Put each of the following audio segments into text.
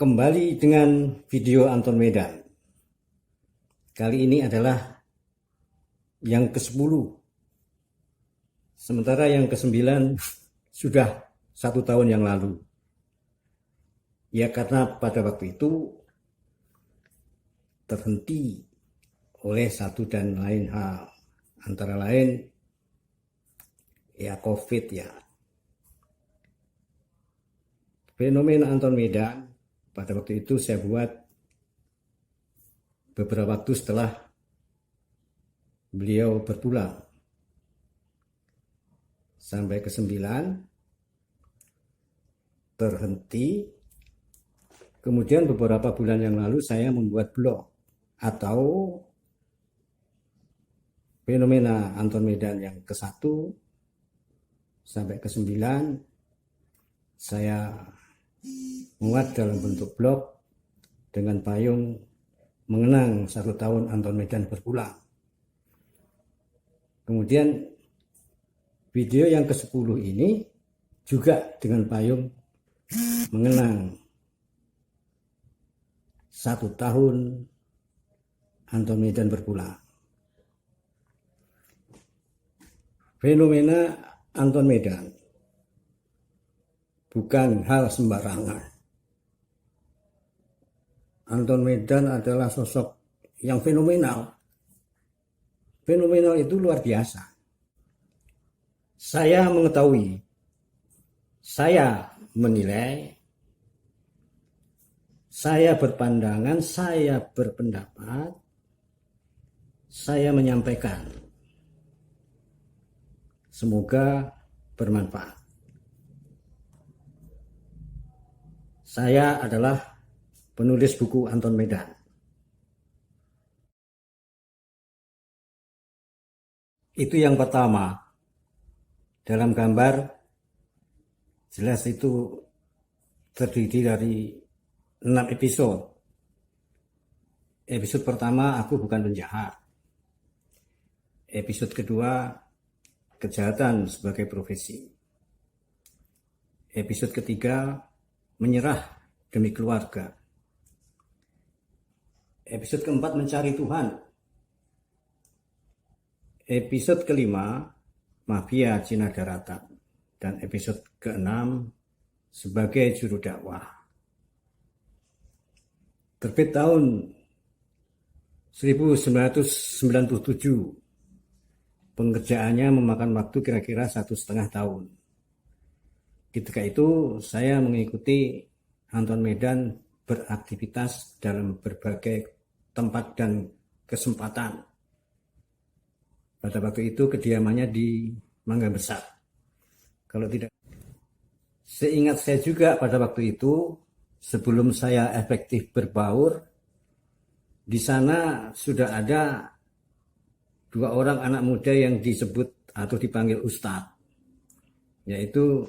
Kembali dengan video Anton Medan. Kali ini adalah yang ke-10. Sementara yang ke-9 sudah 1 tahun yang lalu. Ya karena pada waktu itu terhenti oleh satu dan lain hal. Antara lain ya COVID ya. Fenomena Anton Medan pada waktu itu saya buat beberapa waktu setelah beliau berpulang. Sampai ke-9 terhenti. Kemudian beberapa bulan yang lalu saya membuat blog atau fenomena Anton Medan yang ke-1 sampai ke-9 saya muat dalam bentuk blog dengan payung mengenang 1 tahun Anton Medan berpulang. Kemudian video yang ke-10 ini juga dengan payung mengenang 1 tahun Anton Medan berpulang. Fenomena Anton Medan bukan hal sembarangan. Anton Medan adalah sosok yang fenomenal. Fenomenal itu luar biasa. Saya mengetahui, saya menilai, saya berpandangan, saya berpendapat, saya menyampaikan. Semoga bermanfaat. Saya adalah penulis buku Anton Medan. Itu yang pertama. Dalam gambar jelas itu terdiri dari 6 episode. Episode pertama, aku bukan penjahat. Episode kedua, kejahatan sebagai profesi. Episode ketiga, menyerah demi keluarga. Episode keempat, mencari Tuhan. Episode kelima, mafia Cina Daratan. Dan episode keenam, sebagai juru dakwah. Terbit tahun 1997. Pengerjaannya memakan waktu kira-kira 1,5 tahun. Ketika itu saya mengikuti Anton Medan beraktivitas dalam berbagai tempat dan kesempatan. Pada waktu itu kediamannya di Mangga Besar. Kalau tidak, seingat saya juga pada waktu itu sebelum saya efektif berbaur, di sana sudah ada 2 orang anak muda yang disebut atau dipanggil Ustadz, yaitu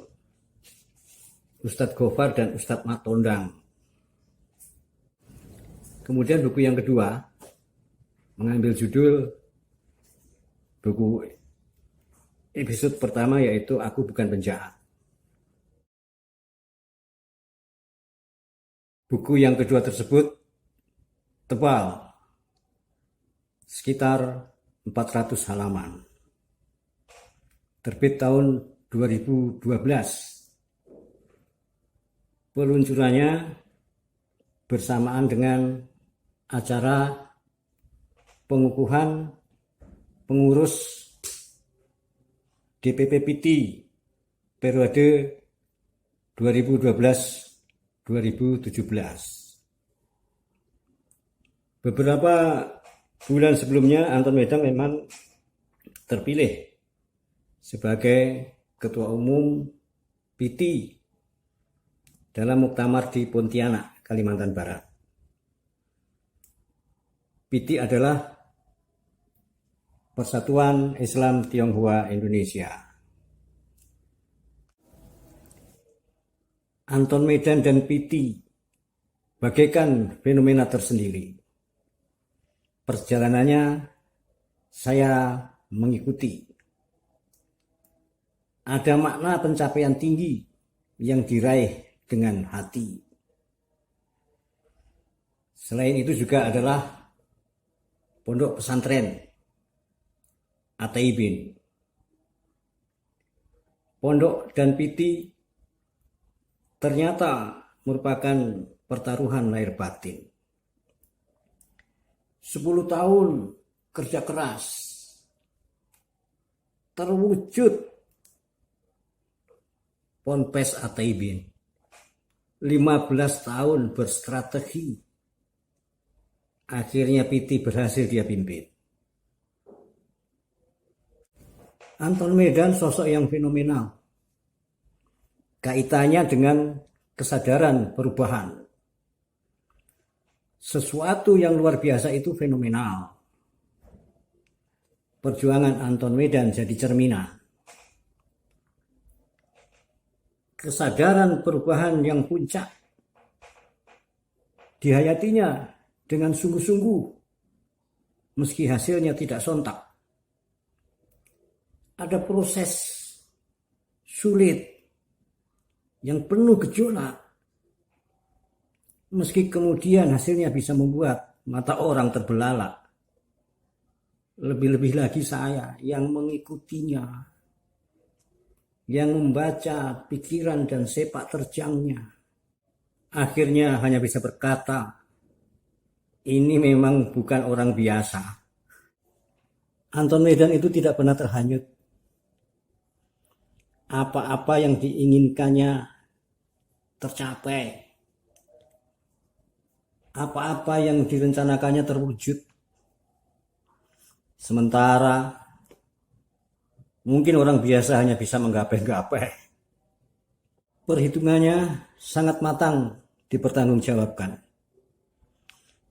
Ustadz Gofar dan Ustadz Matondang. Kemudian buku yang kedua mengambil judul buku episode pertama, yaitu Aku Bukan Penjahat. Buku yang kedua tersebut tebal, sekitar 400 halaman. Terbit tahun 2012. Peluncurannya bersamaan dengan acara pengukuhan pengurus DPP PT periode 2012-2017. Beberapa bulan sebelumnya Anton Medan memang terpilih sebagai Ketua Umum PT dalam muktamar di Pontianak, Kalimantan Barat. PT adalah Persatuan Islam Tionghoa Indonesia. Anton Medan dan PT bagaikan fenomena tersendiri. Perjalanannya saya mengikuti. Ada makna pencapaian tinggi yang diraih dengan hati. Selain itu juga adalah pondok pesantren At-Taibin. Pondok dan Piti ternyata merupakan pertaruhan lahir batin. 10 tahun kerja keras terwujud Ponpes At-Taibin. 15 tahun berstrategi. Akhirnya Piti berhasil dia pimpin. Anton Medan sosok yang fenomenal. Kaitannya dengan kesadaran perubahan. Sesuatu yang luar biasa itu fenomenal. Perjuangan Anton Medan jadi cerminan. Kesadaran perubahan yang puncak dihayatinya dengan sungguh-sungguh, meski hasilnya tidak sontak. Ada proses sulit yang penuh gejolak, meski kemudian hasilnya bisa membuat mata orang terbelalak. Lebih-lebih lagi saya yang mengikutinya, yang membaca pikiran dan sepak terjangnya. Akhirnya hanya bisa berkata, ini memang bukan orang biasa. Anton Medan itu tidak pernah terhanyut. Apa-apa yang diinginkannya tercapai. Apa-apa yang direncanakannya terwujud. Sementara mungkin orang biasa hanya bisa menggapai-gapai. Perhitungannya sangat matang dipertanggungjawabkan.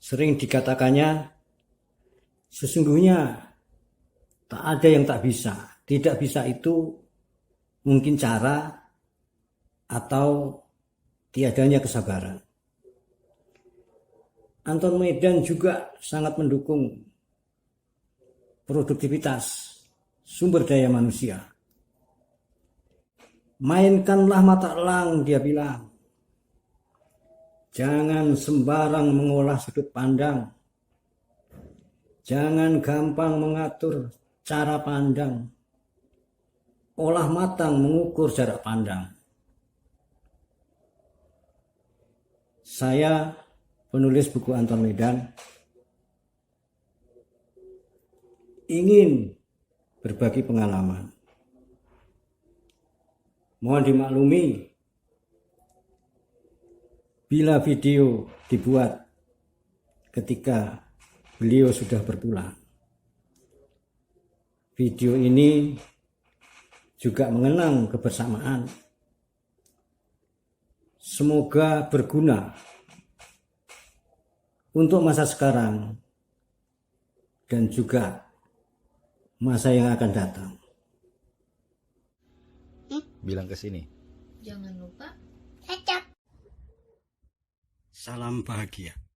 Sering dikatakannya, sesungguhnya tak ada yang tak bisa. Tidak bisa itu mungkin cara atau tiadanya kesabaran. Anton Medan juga sangat mendukung produktivitas sumber daya manusia. Mainkanlah mata elang, dia bilang. Jangan sembarang mengolah sudut pandang. Jangan gampang mengatur cara pandang. Olah matang mengukur jarak pandang. Saya, penulis buku Anton Medan, ingin berbagi pengalaman. Mohon dimaklumi bila video dibuat ketika beliau sudah berpulang. Video ini juga mengenang kebersamaan. Semoga berguna untuk masa sekarang dan juga masa yang akan datang. Bilang ke sini. Jangan lupa Cocok. Salam bahagia.